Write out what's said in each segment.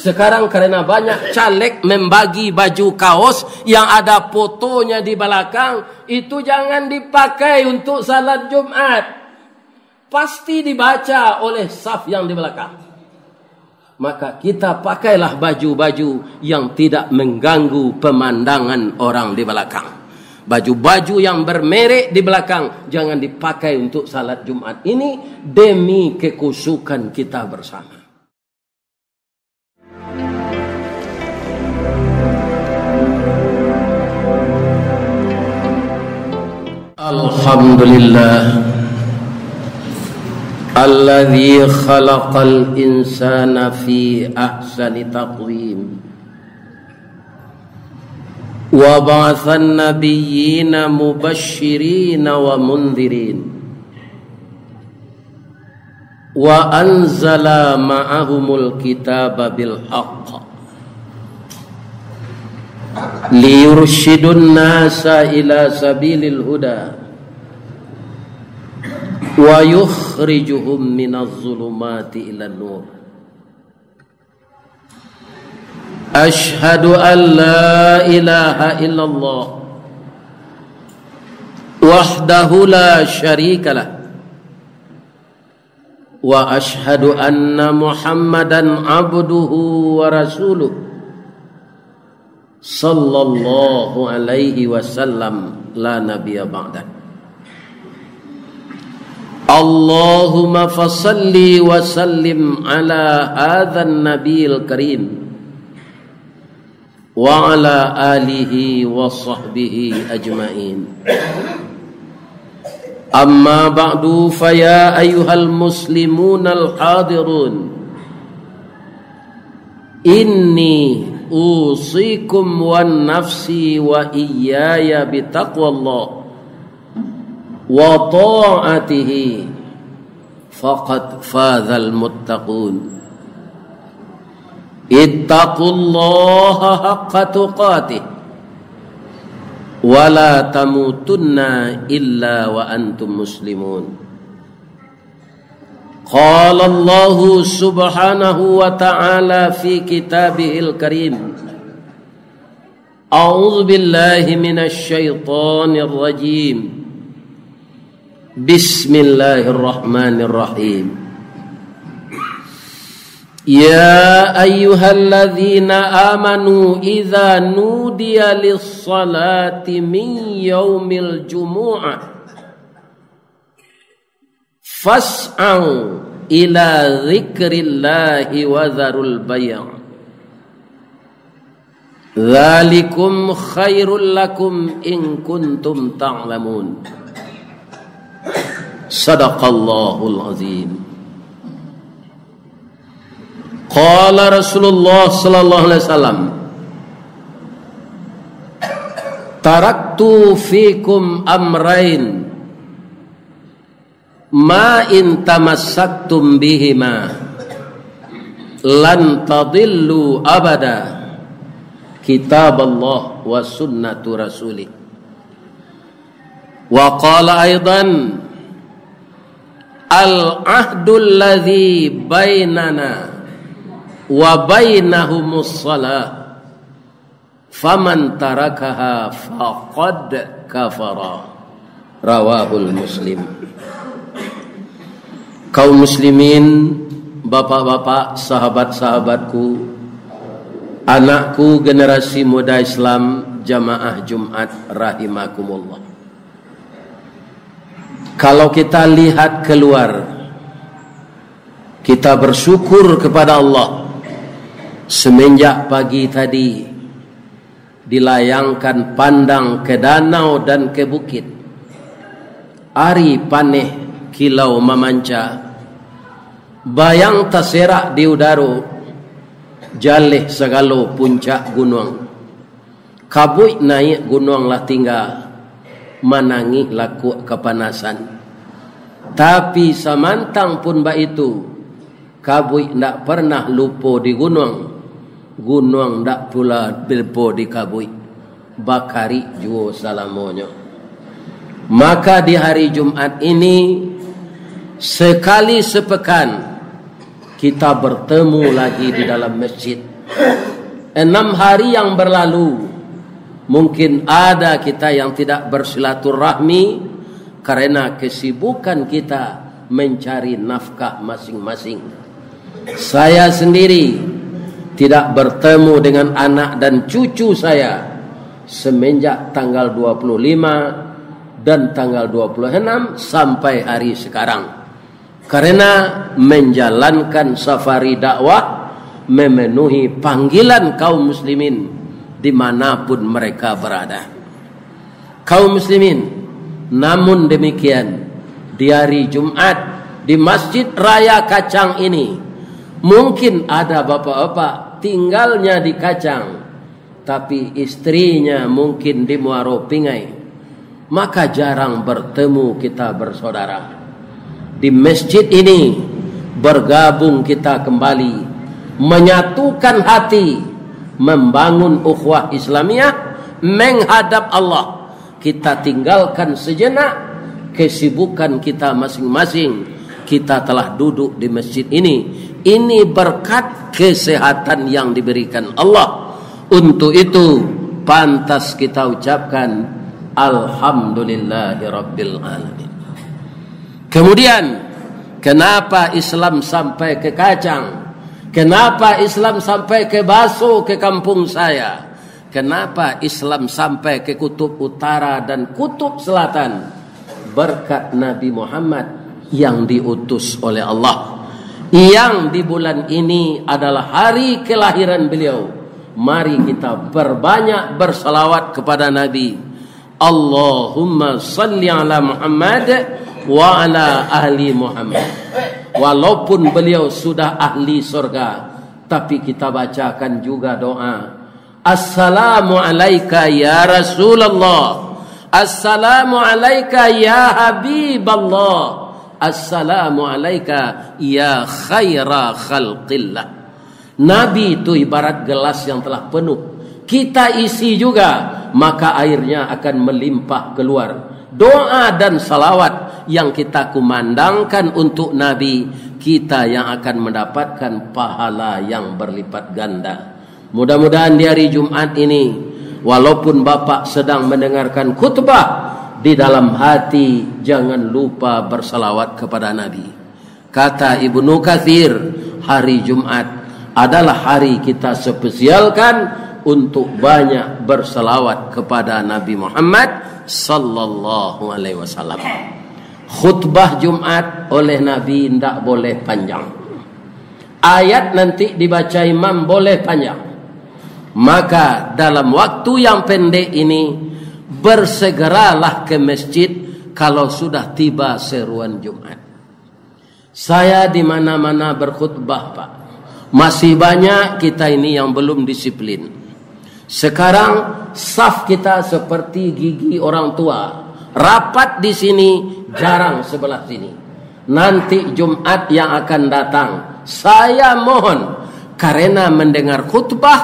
Sekarang karena banyak caleg membagi baju kaos yang ada fotonya di belakang, itu jangan dipakai untuk salat Jumat. Pasti dibaca oleh saf yang di belakang. Maka kita pakailah baju-baju yang tidak mengganggu pemandangan orang di belakang. Baju-baju yang bermerek di belakang jangan dipakai untuk salat Jumat. Ini demi kekusukan kita bersama. Alhamdulillah alladzi khalaqal insana fi ahsani taqwim wa ba'athan nabiyyina mubashshirina wa mundhirin wa anzala ma'ahumul kitaba bil haqq liyurshidun nasa ila sabilil huda wa yukhrijuhum minaz zulumati ilan nur. Ashhadu an la ilaha illallah wahdahu la syarika lah wa ashhadu anna Muhammadan abduhu wa rasuluh sallallahu alaihi wasallam la nabiyya ba'dah. Allahumma fasalli wa sallim ala hadzal nabiyil karim wa ala alihi wa sahbihi ajma'in. Amma ba'du, fa ya ayyuhal muslimun al hadirun, inni usikum wan nafsi wa iyaya bitaqwallah wa ta'atihi faqad fadzal muttaqun. Ittaqullaha haqqa tuqatih wa la tamutunna illa wa antum muslimun. Qala Allah subhanahu wa ta'ala fi kitabihil karim, a'udzu billahi minasy syaithanir rajim. Bismillahirrahmanirrahim. Ya ayyuhalladzina amanu idza nudiya lis-salati min yaumil jumu'ah fas'au ila dzikrillahi wa dzarul bay'. Dzalikum khairul lakum in kuntum ta'lamun. Sadaqallahul azim. Qala Rasulullah sallallahu alaihi wasallam, taraktu fikum amrain ma in tamassaktum bihima lan tadillu abada, kitab Allah wa sunnatu rasulih. Wa qala aidan, al-ahdul ladzi bainana wa bainahumus salah faman tarakaha faqad kafara. Rawahul Muslim. Kaum muslimin, bapak-bapak, sahabat-sahabatku, anakku generasi muda Islam jamaah Jumat rahimakumullah. Kalau kita lihat keluar, kita bersyukur kepada Allah. Semenjak pagi tadi dilayangkan pandang ke danau dan ke bukit. Ari paneh kilau memanca, bayang terserak di udara, jaleh segala puncak gunung. Kabui naik gunung lah tinggal, manangi laku kepanasan. Tapi samantang pun ba itu, kabui ndak pernah lupa di gunung, gunung ndak pula lupa di kabui. Bakari juo salamonyo. Maka di hari Jumat ini, sekali sepekan kita bertemu lagi di dalam masjid 6 hari yang berlalu, mungkin ada kita yang tidak bersilaturahmi karena kesibukan kita mencari nafkah masing-masing. Saya sendiri tidak bertemu dengan anak dan cucu saya semenjak tanggal 25 dan tanggal 26 sampai hari sekarang, karena menjalankan safari dakwah, memenuhi panggilan kaum muslimin dimanapun mereka berada. Kaum muslimin, namun demikian di hari Jumat di Masjid Raya Kacang ini, mungkin ada bapak-bapak tinggalnya di Kacang tapi istrinya mungkin di Muaro Pingai, maka jarang bertemu kita bersaudara. Di masjid ini bergabung kita kembali, menyatukan hati, membangun ukhuwah Islamiyah, menghadap Allah. Kita tinggalkan sejenak kesibukan kita masing-masing. Kita telah duduk di masjid ini. Ini berkat kesehatan yang diberikan Allah. Untuk itu pantas kita ucapkan Alhamdulillahirabbil alamin. Kemudian, kenapa Islam sampai ke Kacang? Kenapa Islam sampai ke Baso, ke kampung saya? Kenapa Islam sampai ke kutub utara dan kutub selatan? Berkat Nabi Muhammad yang diutus oleh Allah, yang di bulan ini adalah hari kelahiran beliau. Mari kita berbanyak bersalawat kepada Nabi. Allahumma salli ala Muhammad wa ala ahli Muhammad. Walaupun beliau sudah ahli surga, tapi kita bacakan juga doa. Assalamu alayka ya Rasulullah, assalamu alayka ya Habiballah, assalamu alayka ya khaira khalqillah. Nabi itu ibarat gelas yang telah penuh, kita isi juga, maka airnya akan melimpah keluar. Doa dan salawat yang kita kumandangkan untuk Nabi, kita yang akan mendapatkan pahala yang berlipat ganda. Mudah-mudahan di hari Jumat ini, walaupun Bapak sedang mendengarkan khutbah, di dalam hati jangan lupa bersalawat kepada Nabi. Kata Ibnu Katsir, hari Jumat adalah hari kita spesialkan untuk banyak berselawat kepada Nabi Muhammad sallallahu alaihi wasallam. Khutbah Jumat oleh Nabi tidak boleh panjang. Ayat nanti dibaca imam boleh panjang. Maka dalam waktu yang pendek ini bersegeralah ke masjid kalau sudah tiba seruan Jumat. Saya di mana-mana berkhutbah, Pak. Masih banyak kita ini yang belum disiplin. Sekarang saf kita seperti gigi orang tua, rapat di sini, jarang sebelah sini. Nanti Jumat yang akan datang, saya mohon, karena mendengar khutbah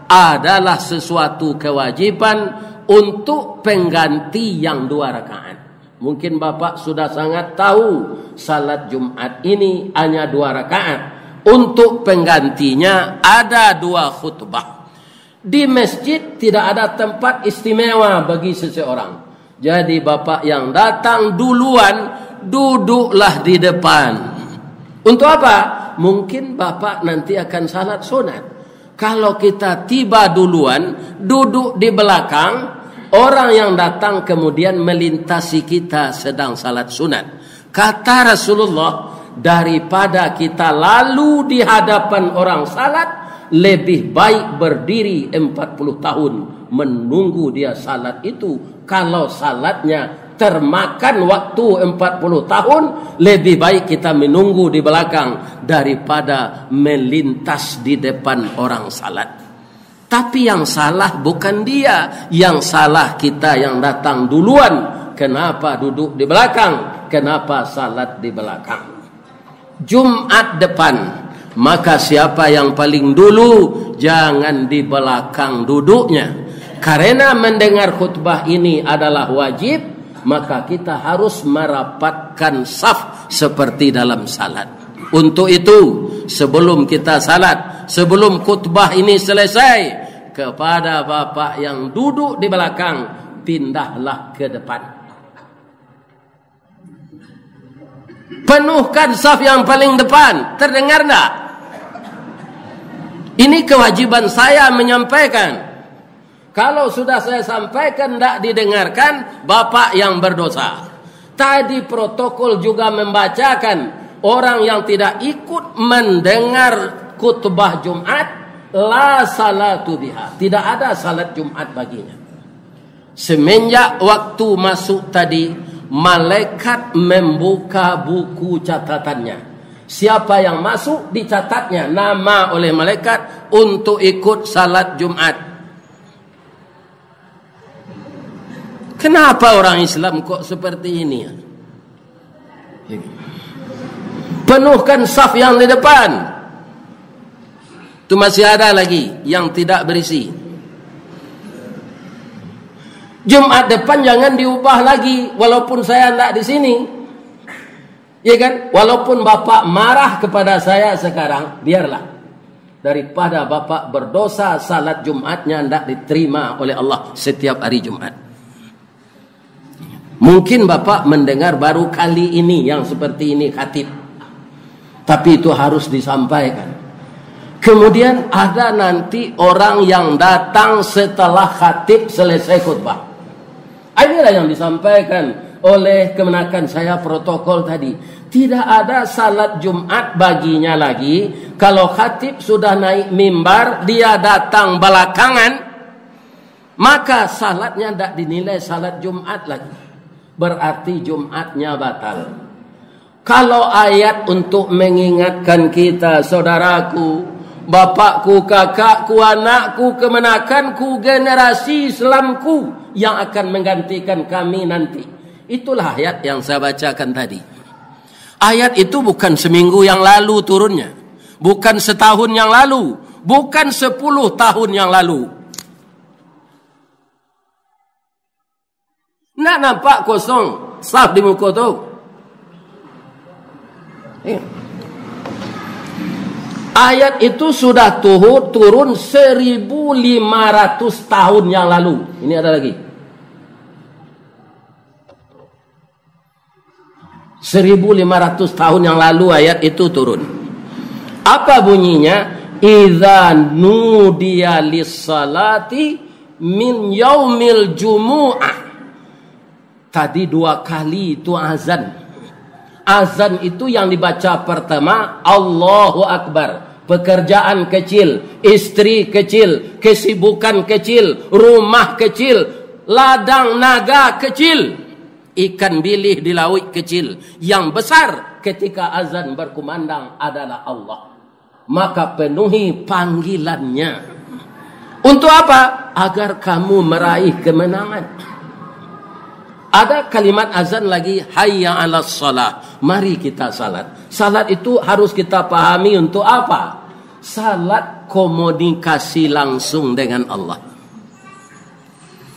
adalah sesuatu kewajiban untuk pengganti yang 2 rakaat. Mungkin Bapak sudah sangat tahu salat Jumat ini hanya 2 rakaat. Untuk penggantinya ada 2 khutbah. Di masjid tidak ada tempat istimewa bagi seseorang. Jadi Bapak yang datang duluan, duduklah di depan. Untuk apa? Mungkin Bapak nanti akan salat sunat. Kalau kita tiba duluan, duduk di belakang, orang yang datang kemudian melintasi kita sedang salat sunat. Kata Rasulullah, daripada kita lalu di hadapan orang salat, lebih baik berdiri 40 tahun menunggu dia salat itu. Kalau salatnya termakan waktu 40 tahun, lebih baik kita menunggu di belakang daripada melintas di depan orang salat. Tapi yang salah bukan dia, yang salah kita yang datang duluan. Kenapa duduk di belakang? Kenapa salat di belakang? Jumat depan, maka siapa yang paling dulu jangan di belakang duduknya. Karena mendengar khutbah ini adalah wajib, maka kita harus merapatkan saf seperti dalam salat. Untuk itu, sebelum kita salat, sebelum khutbah ini selesai, kepada bapak yang duduk di belakang, pindahlah ke depan. Penuhkan saf yang paling depan. Terdengar enggak? Ini kewajiban saya menyampaikan. Kalau sudah saya sampaikan tidak didengarkan, bapak yang berdosa. Tadi protokol juga membacakan, orang yang tidak ikut mendengar khutbah Jumat, la salatu biha, tidak ada salat Jumat baginya. Semenjak waktu masuk tadi, malaikat membuka buku catatannya. Siapa yang masuk dicatatnya nama oleh malaikat untuk ikut salat Jumat. Kenapa orang Islam kok seperti ini? Penuhkan saf yang di depan. Itu masih ada lagi yang tidak berisi. Jumat depan jangan diubah lagi, walaupun saya tidak di sini. Ya kan? Walaupun bapak marah kepada saya sekarang, biarlah. Daripada bapak berdosa, salat Jumatnya tidak diterima oleh Allah setiap hari Jumat. Mungkin bapak mendengar baru kali ini yang seperti ini khatib. Tapi itu harus disampaikan. Kemudian ada nanti orang yang datang setelah khatib selesai khutbah. Inilah yang disampaikan oleh kemenakan saya protokol tadi. Tidak ada salat Jumat baginya lagi. Kalau khatib sudah naik mimbar, dia datang belakangan, maka salatnya tidak dinilai salat Jumat lagi. Berarti Jumatnya batal. Kalau ayat untuk mengingatkan kita, saudaraku, bapakku, kakakku, anakku, kemenakanku, generasi Islamku yang akan menggantikan kami nanti. Itulah ayat yang saya bacakan tadi. Ayat itu bukan seminggu yang lalu turunnya, bukan setahun yang lalu, bukan 10 tahun yang lalu. Nak nampak kosong saf di muka tu. Ayat itu sudah turun 1500 tahun yang lalu. Ini ada lagi. 1500 tahun yang lalu ayat itu turun. Apa bunyinya? Idza nudiya lis-salati min yaumil jumu'ah. Tadi 2 kali itu azan. Azan itu yang dibaca pertama Allahu Akbar. Pekerjaan kecil, istri kecil, kesibukan kecil, rumah kecil, ladang naga kecil, ikan bilih di laut kecil. Yang besar ketika azan berkumandang adalah Allah. Maka penuhi panggilannya. Untuk apa? Agar kamu meraih kemenangan. Ada kalimat azan lagi, hayya 'alas shalah. Mari kita salat. Salat itu harus kita pahami untuk apa? Salat komunikasi langsung dengan Allah.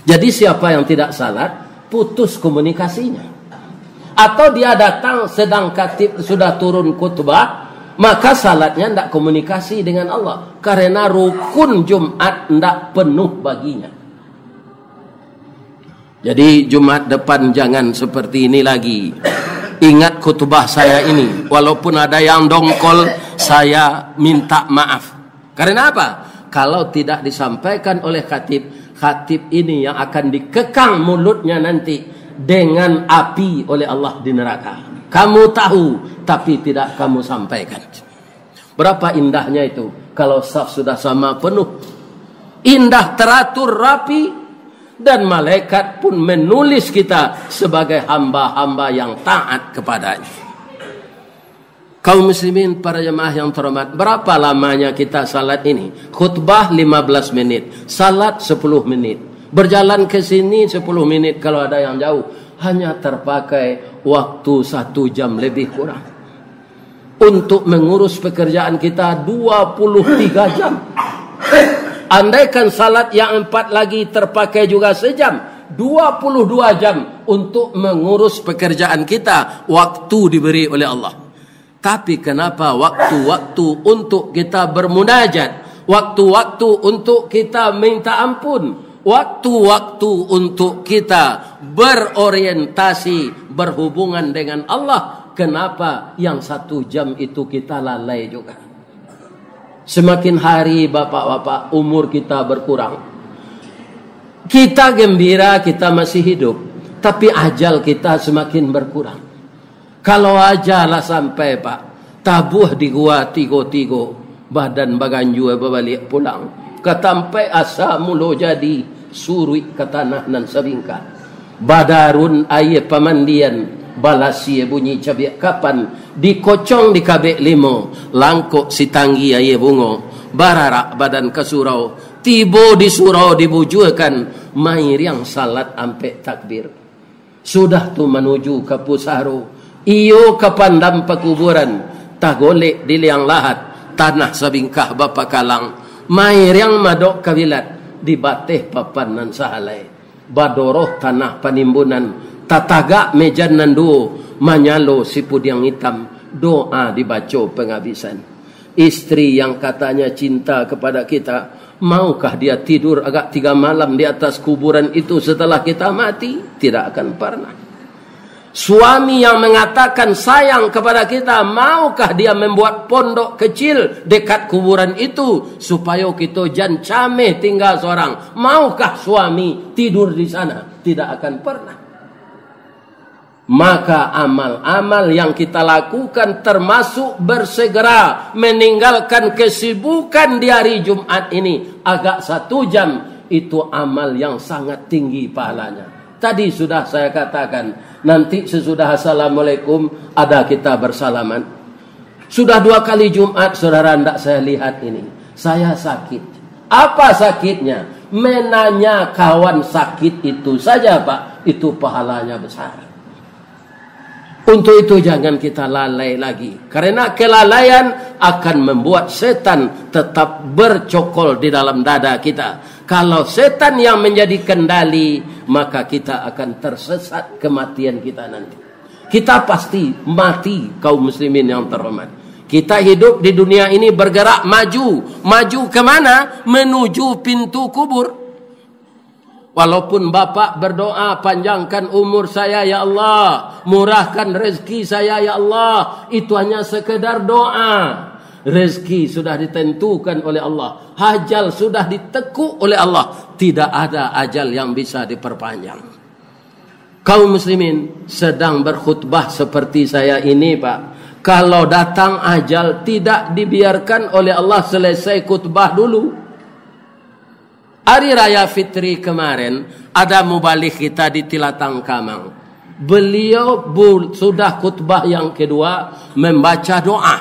Jadi siapa yang tidak salat, putus komunikasinya. Atau dia datang sedang khatib sudah turun khutbah, maka salatnya tidak komunikasi dengan Allah. Karena rukun Jumat tidak penuh baginya. Jadi Jumat depan jangan seperti ini lagi. Ingat khutbah saya ini. Walaupun ada yang dongkol, saya minta maaf. Karena apa? Kalau tidak disampaikan oleh khatib, khatib ini yang akan dikekang mulutnya nanti dengan api oleh Allah di neraka. Kamu tahu, tapi tidak kamu sampaikan. Berapa indahnya itu kalau saf sudah sama penuh. Indah, teratur, rapi. Dan malaikat pun menulis kita sebagai hamba-hamba yang taat kepadanya. Kaum muslimin, para jemaah yang terhormat, berapa lamanya kita salat ini? Khutbah 15 menit, salat 10 menit. Berjalan ke sini 10 menit kalau ada yang jauh. Hanya terpakai waktu 1 jam lebih kurang. Untuk mengurus pekerjaan kita 23 jam. Andaikan salat yang 4 lagi terpakai juga sejam, 22 jam untuk mengurus pekerjaan kita. Waktu diberi oleh Allah. Tapi kenapa waktu-waktu untuk kita bermunajat, waktu-waktu untuk kita minta ampun, waktu-waktu untuk kita berorientasi, berhubungan dengan Allah, kenapa yang 1 jam itu kita lalai juga? Semakin hari bapak-bapak umur kita berkurang, kita gembira kita masih hidup, tapi ajal kita semakin berkurang. Kalau ajalah sampai Pak, tabuh di gua tigo-tigo, badan baganju balik pulang, ketampai asa mulo jadi surui ke tanah nan sabingka. Badarun aye pamandian, balasi bunyi cabiak kapan, dikocong di kabek limo, langkok si tanggi aye bungo, bararak badan ke surau, tibo di surau dibujukan, mair yang salat ampe takbir. Sudah tu menuju ke Pusaro, iyo kepandam pekuburan, tagolek di liang lahat, tanah sabingkah bapa kalang, mair yang madok kawilat, dibateh papan nan sahalai, badoroh tanah panimbunan, tataga mejan nandu, manyalo sipud yang hitam, doa dibaca penghabisan. Istri yang katanya cinta kepada kita, maukah dia tidur agak 3 malam di atas kuburan itu setelah kita mati? Tidak akan pernah. Suami yang mengatakan sayang kepada kita, maukah dia membuat pondok kecil dekat kuburan itu supaya kita jan cameh tinggal seorang? Maukah suami tidur di sana? Tidak akan pernah. Maka amal-amal yang kita lakukan termasuk bersegera meninggalkan kesibukan di hari Jumat ini agak 1 jam, itu amal yang sangat tinggi pahalanya. Tadi sudah saya katakan, nanti sesudah assalamualaikum ada kita bersalaman. Sudah 2 kali Jumat saudara hendak saya lihat ini, saya sakit. Apa sakitnya? Menanya kawan sakit itu saja Pak, itu pahalanya besar. Untuk itu jangan kita lalai lagi, karena kelalaian akan membuat setan tetap bercokol di dalam dada kita. Kalau setan yang menjadi kendali, maka kita akan tersesat kematian kita nanti. Kita pasti mati, kaum muslimin yang terhormat. Kita hidup di dunia ini bergerak maju. Maju kemana? Menuju pintu kubur. Walaupun bapak berdoa, panjangkan umur saya ya Allah, murahkan rezeki saya ya Allah, itu hanya sekedar doa. Rezeki sudah ditentukan oleh Allah, ajal sudah ditekuk oleh Allah, tidak ada ajal yang bisa diperpanjang. Kaum muslimin sedang berkhutbah seperti saya ini Pak, kalau datang ajal tidak dibiarkan oleh Allah selesai khutbah dulu. Hari Raya Fitri kemarin ada mubalik kita di Tilatang Kamang. Beliau sudah khutbah yang kedua membaca doa.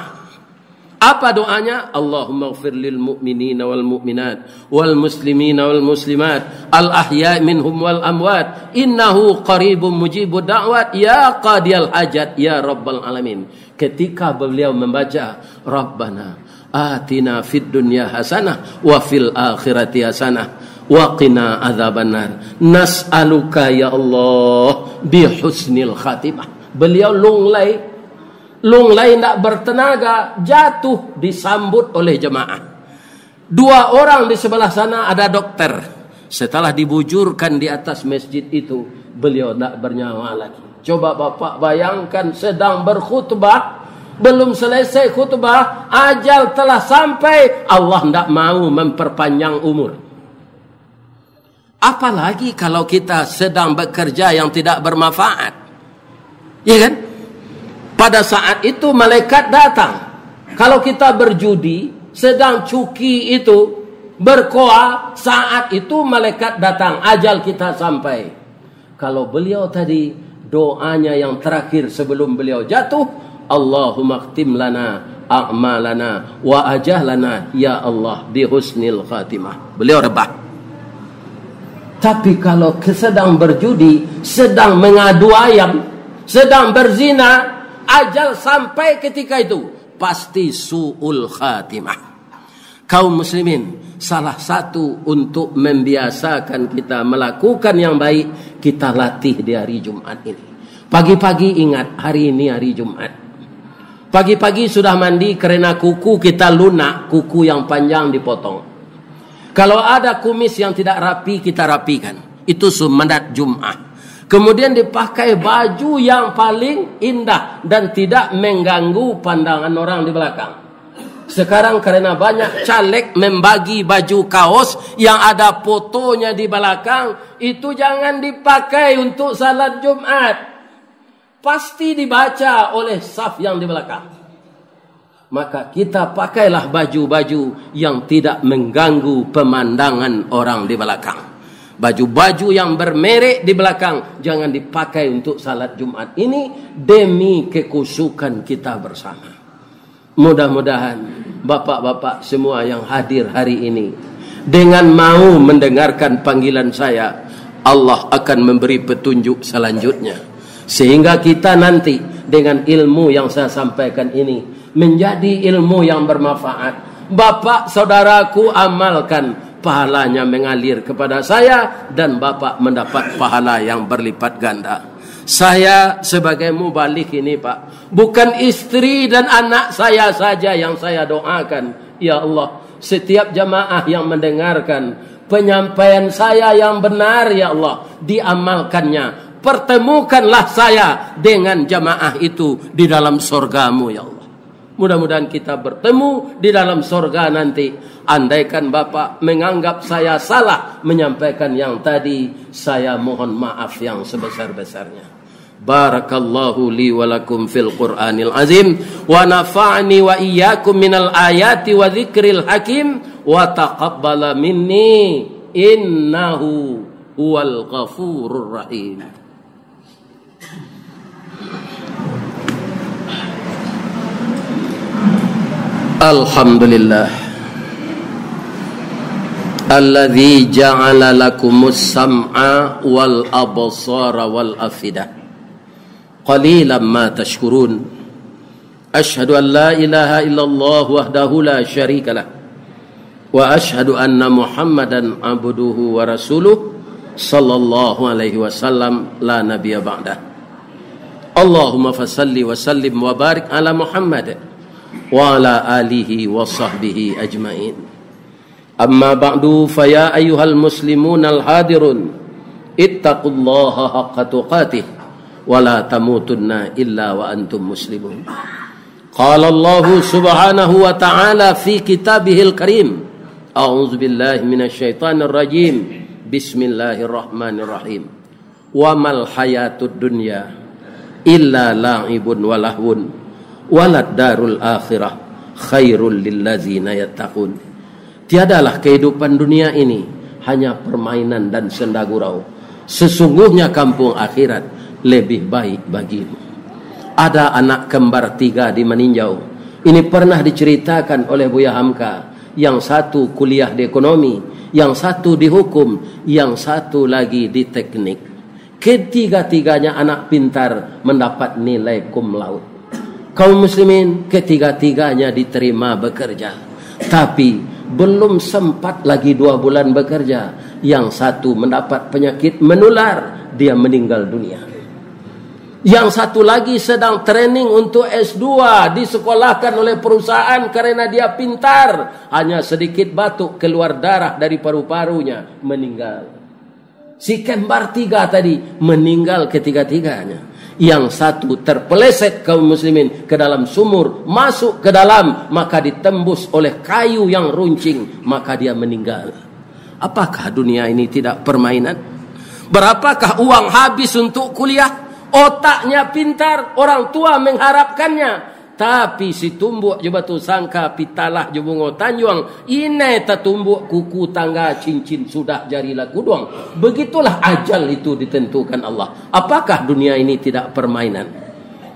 Apa doanya? Allahumma ighfir lil mu'minina wal mu'minat wal muslimina wal muslimat al ahya' minhum wal amwat innahu qaribun mujibud da'wat ya qadiyal hajat ya rabbal alamin. Ketika beliau membaca Rabbana atina fid dunya hasanah wa fil akhirati hasanah wa qina adzabannar nas'aluka ya Allah bi husnil khatimah. Beliau lunglai tidak bertenaga, jatuh disambut oleh jemaah. 2 orang di sebelah sana ada dokter. Setelah dibujurkan di atas masjid itu, beliau tidak bernyawa lagi. Coba bapak bayangkan, sedang berkhutbah, belum selesai khutbah, ajal telah sampai, Allah tidak mau memperpanjang umur. Apalagi kalau kita sedang bekerja yang tidak bermanfaat, ya kan? Pada saat itu malaikat datang. Kalau kita berjudi, sedang cuki itu, berkoa, saat itu malaikat datang, ajal kita sampai. Kalau beliau tadi, doanya yang terakhir sebelum beliau jatuh, Allahumma khtim lana a'malana wa ajahlana ya Allah bi husnil khatimah. Beliau rebah. Tapi kalau sedang berjudi, sedang mengadu ayam, sedang berzina, ajal sampai ketika itu pasti su'ul khatimah. Kaum muslimin, salah satu untuk membiasakan kita melakukan yang baik, kita latih di hari Jumat ini. Pagi-pagi ingat, hari ini hari Jumat. Pagi-pagi sudah mandi karena kuku kita lunak, kuku yang panjang dipotong. Kalau ada kumis yang tidak rapi, kita rapikan. Itu sunat Jum'ah. Kemudian dipakai baju yang paling indah dan tidak mengganggu pandangan orang di belakang. Sekarang karena banyak caleg membagi baju kaos yang ada fotonya di belakang, itu jangan dipakai untuk salat Jumat. Pasti dibaca oleh saf yang di belakang. Maka kita pakailah baju-baju yang tidak mengganggu pemandangan orang di belakang. Baju-baju yang bermerek di belakang jangan dipakai untuk salat Jumat. Ini demi kekusukan kita bersama. Mudah-mudahan bapak-bapak semua yang hadir hari ini, dengan mau mendengarkan panggilan saya, Allah akan memberi petunjuk selanjutnya. Sehingga kita nanti dengan ilmu yang saya sampaikan ini menjadi ilmu yang bermanfaat. Bapak saudaraku amalkan, pahalanya mengalir kepada saya dan bapak mendapat pahala yang berlipat ganda. Saya sebagai mubalik ini Pak, bukan istri dan anak saya saja yang saya doakan. Ya Allah, setiap jamaah yang mendengarkan penyampaian saya yang benar, ya Allah, diamalkannya. Pertemukanlah saya dengan jamaah itu di dalam surgamu, ya Allah. Mudah-mudahan kita bertemu di dalam surga nanti. Andaikan Bapak menganggap saya salah menyampaikan yang tadi, saya mohon maaf yang sebesar-besarnya. Barakallahu li wa lakum fil Qur'anil azim wa nafa'ni wa iyyakum minal ayati wa dzikril hakim wa taqabbala minni innahu huwal ghafurur rahim. Alhamdulillah alladzi ja'ala lakumus sam'a wal absara wal afidah qalilan ma tashkurun. Asyhadu an la ilaha illallah wahdahu la syarika lah wa asyhadu anna Muhammadan abduhu wa rasuluh sallallahu alaihi wasallam la nabiyya ba'dah. Allahumma fasalli wa sallim wa barik ala Muhammad wa ala alihi wa sahbihi ajma'in. Amma ba'du, fa ya ayyuhal muslimun al hadirun ittaqullaha haqqa tuqatih wa la tamutunna illa wa antum muslimun. Qala Allah subhanahu wa ta'ala fi kitabihil karim, a'udzu billahi minasy syaithanir rajim, bismillahirrahmanirrahim. Wa mal hayatud dunya illa la'ibun wa lahwun walad darul akhirah khairul lillazina yattaqun. Tiadalah kehidupan dunia ini hanya permainan dan senda gurau. Sesungguhnya kampung akhirat lebih baik bagimu. Ada anak kembar 3 di meninjau. Ini pernah diceritakan oleh Buya Hamka. Yang satu kuliah di ekonomi, yang satu di hukum, yang satu lagi di teknik. Ketiga-tiganya anak pintar mendapat nilai cum laude. Kaum muslimin ketiga-tiganya diterima bekerja, tapi belum sempat lagi 2 bulan bekerja, yang satu mendapat penyakit menular, dia meninggal dunia. Yang satu lagi sedang training untuk S2, disekolahkan oleh perusahaan karena dia pintar, hanya sedikit batuk keluar darah dari paru-parunya, meninggal. Si kembar 3 tadi meninggal ketiga-tiganya. Yang satu terpeleset kaum muslimin ke dalam sumur, masuk ke dalam, maka ditembus oleh kayu yang runcing, maka dia meninggal. Apakah dunia ini tidak permainan? Berapakah uang habis untuk kuliah? Otaknya pintar, orang tua mengharapkannya, tapi si tumbuk je batu sangka pitalah je bungo tanjuang, ini tertumbuk kuku tangga cincin sudah jarilah kuduang. Begitulah ajal itu ditentukan Allah. Apakah dunia ini tidak permainan?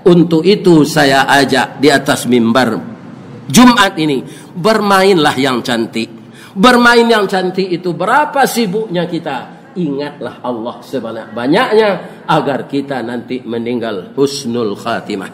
Untuk itu saya ajak di atas mimbar Jumat ini, bermainlah yang cantik. Bermain yang cantik itu berapa sibuknya kita, ingatlah Allah sebanyak-banyaknya agar kita nanti meninggal husnul khatimah.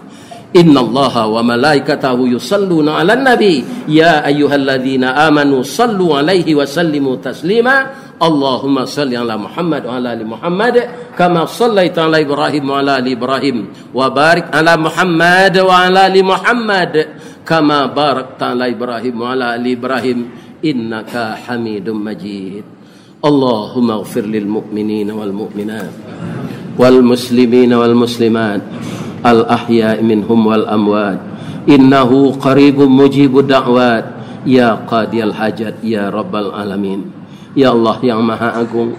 Innallaha wa malaikatahu yusalluna 'alan nabi ya ayyuhalladzina amanu sallu 'alaihi wa sallimu taslima. Allahumma salli ala Muhammad wa ala ali Muhammad kama sallaita ala Ibrahim wa ala ali Ibrahim wa barik ala Muhammad wa ala ali Muhammad kama barakta ala Ibrahim wa ala ali Ibrahim innaka Hamidum Majid. Allahumma ighfir lil mu'minina wal mu'minat wal muslimina wal muslimat al ahya'i minhum wal amwat innahu qaribun mujibud da'wat ya qadiyal hajat ya rabbal alamin. Ya Allah yang Maha Agung,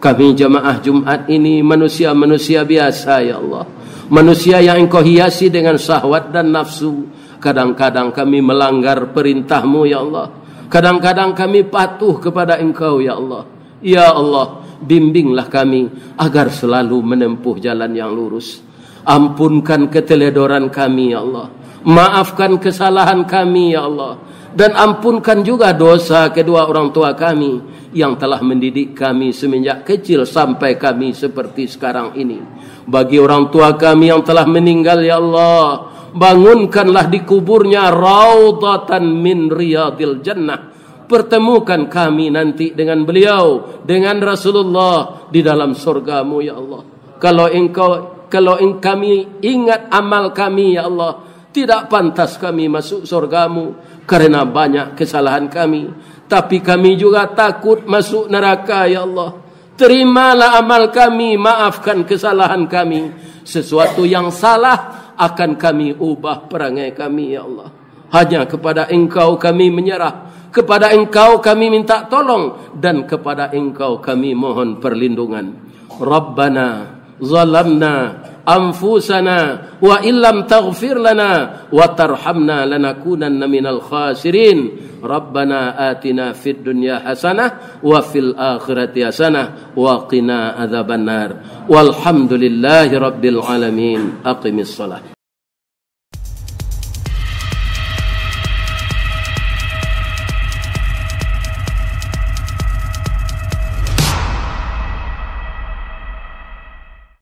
kami jamaah Jumat ini manusia-manusia biasa ya Allah. Manusia yang Engkau hiasi dengan syahwat dan nafsu. Kadang-kadang kami melanggar perintah-Mu ya Allah. Kadang-kadang kami patuh kepada Engkau ya Allah. Ya Allah, bimbinglah kami agar selalu menempuh jalan yang lurus. Ampunkan keteledoran kami ya Allah. Maafkan kesalahan kami ya Allah. Dan ampunkan juga dosa kedua orang tua kami yang telah mendidik kami semenjak kecil sampai kami seperti sekarang ini. Bagi orang tua kami yang telah meninggal ya Allah, bangunkanlah di kuburnya raudhatan min riyadil jannah. Pertemukan kami nanti dengan beliau, dengan Rasulullah di dalam surga-Mu ya Allah. Kalau kami ingat amal kami ya Allah, tidak pantas kami masuk surga-Mu karena banyak kesalahan kami. Tapi kami juga takut masuk neraka ya Allah. Terimalah amal kami, maafkan kesalahan kami. Sesuatu yang salah akan kami ubah perangai kami ya Allah. Hanya kepada Engkau kami menyerah. Kepada Engkau kami minta tolong. Dan kepada Engkau kami mohon perlindungan. Rabbana zalamna anfusana wa illam taghfir lana wa tarhamna lanakunanna minal khasirin. Rabbana atina fid dunya hasanah wa fil akhirati hasanah wa qina adzabannar. Walhamdulillahi rabbil alamin. Aqimis shalah.